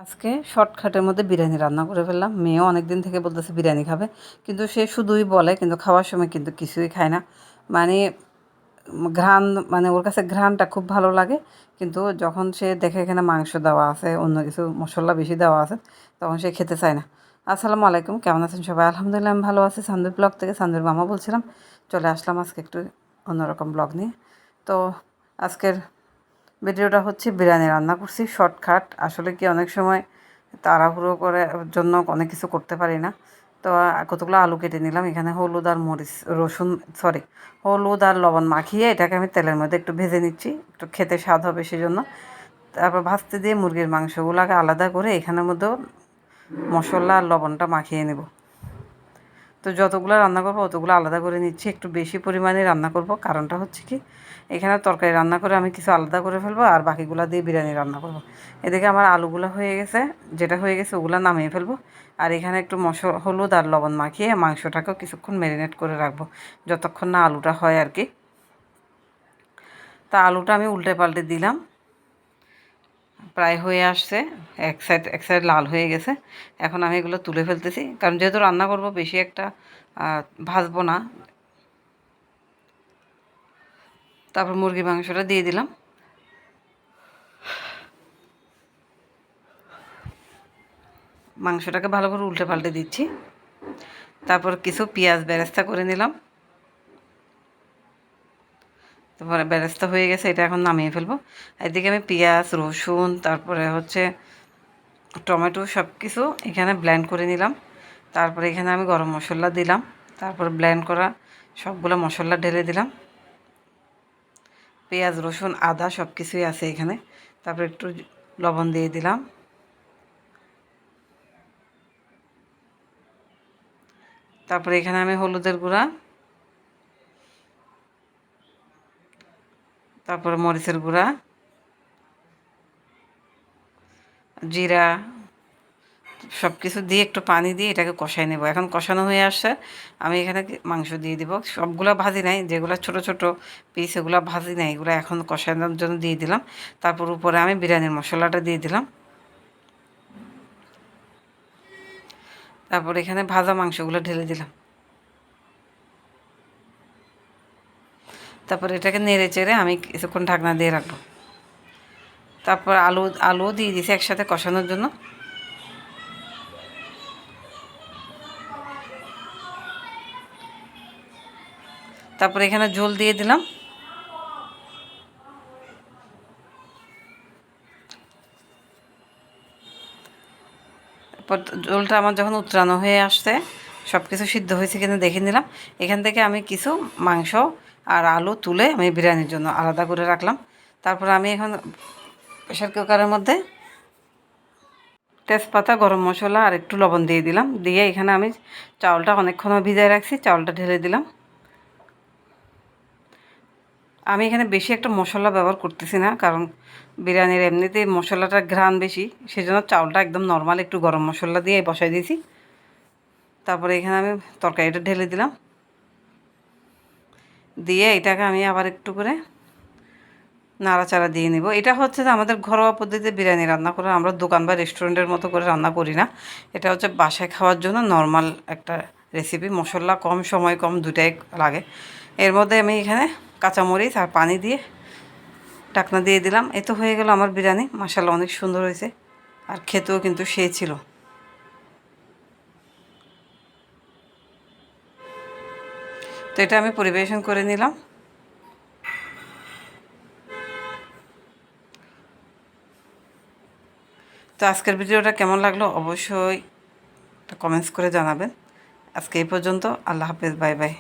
আজকে শর্টকাটের মধ্যে বিরিয়ানি রান্না করে ফেললাম। মেয়েও অনেক দিন থেকে বলতেছে বিরিয়ানি খাবে, কিন্তু সে শুধুই বলে, কিন্তু খাওয়ার সময় কিন্তু কিছুই খায় না। মানে ঘ্রাণ, মানে ওর কাছে ঘ্রাণটা খুব ভালো লাগে, কিন্তু যখন সে দেখে এখানে মাংস দেওয়া আছে, অন্য কিছু মশলা বেশি দেওয়া আছে, তখন সে খেতে চায় না। আসসালামু আলাইকুম, কেমন আছেন সবাই? আলহামদুলিল্লাহ আমি ভালো আছি। সান্দুর ব্লগ থেকে সান্দুর মামা বলছিলাম। চলে আসলাম আজকে একটু অন্যরকম ব্লগ নিয়ে। তো আজকের ভিডিওটা হচ্ছে বিরিয়ানি রান্না করছি শর্টকাট। আসলে কি অনেক সময় তাড়াহুড়ো করে জন্য অনেক কিছু করতে পারি না। তো কতগুলো আলু কেটে নিলাম। এখানে হলুদ আর মরিচ, হলুদ আর লবণ মাখিয়ে এটাকে আমি তেলের মধ্যে একটু ভেজে নিচ্ছি, একটু খেতে স্বাদ হবে সেজন্য। তারপর ভাজতে দিয়ে মুরগির মাংসগুলোকে আলাদা করে এখানের মধ্যেও মশলা আর লবণটা মাখিয়ে নেব। তো যতগুলো রান্না করবো অতগুলো আলাদা করে নিচ্ছি, একটু বেশি পরিমাণে রান্না করব। কারণটা হচ্ছে কি, এখানে তরকারি রান্না করে আমি কিছু আলাদা করে ফেলবো আর বাকিগুলো দিয়ে বিরিয়ানি রান্না করব। এদিকে আমার আলুগুলো হয়ে গেছে, যেটা হয়ে গেছে ওগুলো নামিয়ে ফেলবো। আর এখানে একটু হলুদ আর লবণ মাখিয়ে মাংসটাকেও কিছুক্ষণ ম্যারিনেট করে রাখবো, যতক্ষণ না আলুটা হয় আর কি। তা আলুটা আমি উল্টে পাল্টে দিলাম, প্রায় হয়ে আসছে। এক সাইড লাল হয়ে গেছে। এখন আমি এগুলো তুলে ফেলতেছি, কারণ যেহেতু রান্না করব বেশি একটা ভাজবো না। তারপর মুরগির মাংসটা দিয়ে দিলাম। মাংসটাকে ভালো করে উল্টে পাল্টে দিচ্ছি। তারপর কিছু পেঁয়াজ বেরেস্তা করে নিলাম। তারপরে বেরেস্তা হয়ে গেছে, এটা এখন নামিয়ে ফেলবো। এদিকে আমি পেঁয়াজ, রসুন, তারপরে হচ্ছে টমেটো সব কিছু এখানে ব্লেন্ড করে নিলাম। তারপরে এখানে আমি গরম মশলা দিলাম। তারপরে ব্লেন্ড করা সবগুলো মশলা ঢেলে দিলাম। পেঁয়াজ, রসুন, আদা সব কিছুই আছে এখানে। তারপর একটু লবণ দিয়ে দিলাম। তারপরে এখানে আমি হলুদের গুঁড়া, তারপরে মরিচের গুঁড়া, জিরা সব কিছু দিয়ে একটু পানি দিয়ে এটাকে কষাই নেব। এখন কষানো হয়ে আসছে, আমি এখানে মাংস দিয়ে দিব। সবগুলো ভাজি নাই, যেগুলো ছোট ছোট পিস এগুলো ভাজি নাই, এগুলো এখন কষানোর জন্য দিয়ে দিলাম। তারপর উপরে আমি বিরিয়ানির মশলাটা দিয়ে দিলাম। তারপর এখানে ভাজা মাংসগুলো ঢেলে দিলাম। তারপর এটাকে নেড়ে চেড়ে আমি কিছুক্ষণ ঢাকনা দিয়ে রাখবো। তারপর আলুও দিয়ে দিয়েছি একসাথে কষানোর জন্য। তারপর এখানে ঝোল দিয়ে দিলাম। ঝোলটা আমার যখন উতরানো হয়ে আসছে, সব কিছু সিদ্ধ হয়েছে কিনা দেখে নিলাম। এখান থেকে আমি কিছু মাংস আর আলু তুলে আমি বিরিয়ানির জন্য আলাদা করে রাখলাম। তারপর আমি এখন প্রেশার কুকারের মধ্যে তেজপাতা, গরম মশলা আর একটু লবণ দিয়ে দিলাম। দিয়ে এখানে আমি চাউলটা অনেকক্ষণ ভিজায় রাখছি, চাউলটা ঢেলে দিলাম। আমি এখানে বেশি একটা মশলা ব্যবহার করতেছি না, কারণ বিরিয়ানির এমনিতেই মশলাটার ঘ্রাণ বেশি, সেজন্য চাউলটা একদম নর্মাল একটু গরম মশলা দিয়ে বসাই দিয়েছি। তারপরে এখানে আমি তরকারিটা ঢেলে দিলাম। দিয়ে এটাকে আমি আবার একটু করে নাড়াচাড়া দিয়ে নিব। এটা হচ্ছে যে আমাদের ঘরোয়া পদ্ধতিতে বিরিয়ানি রান্না করে, আমরা দোকান বা রেস্টুরেন্টের মতো করে রান্না করি না। এটা হচ্ছে বাসায় খাওয়ার জন্য নর্মাল একটা রেসিপি। মশলা কম, সময় কম, দুটাই লাগে। এর মধ্যে আমি এখানে কাঁচামরিচ আর পানি দিয়ে ঢাকনা দিয়ে দিলাম। এ তো হয়ে গেল আমার বিরিয়ানি। মাশাআল্লাহ অনেক সুন্দর হয়েছে, আর খেতেও কিন্তু সেই ছিল। তো এটা আমি পরিবেশন করে নিলাম। তো আজকের ভিডিওটা কেমন লাগলো অবশ্যই কমেন্টস করে জানাবেন। আজকে এই পর্যন্ত। আল্লাহ হাফেজ, বাই বাই।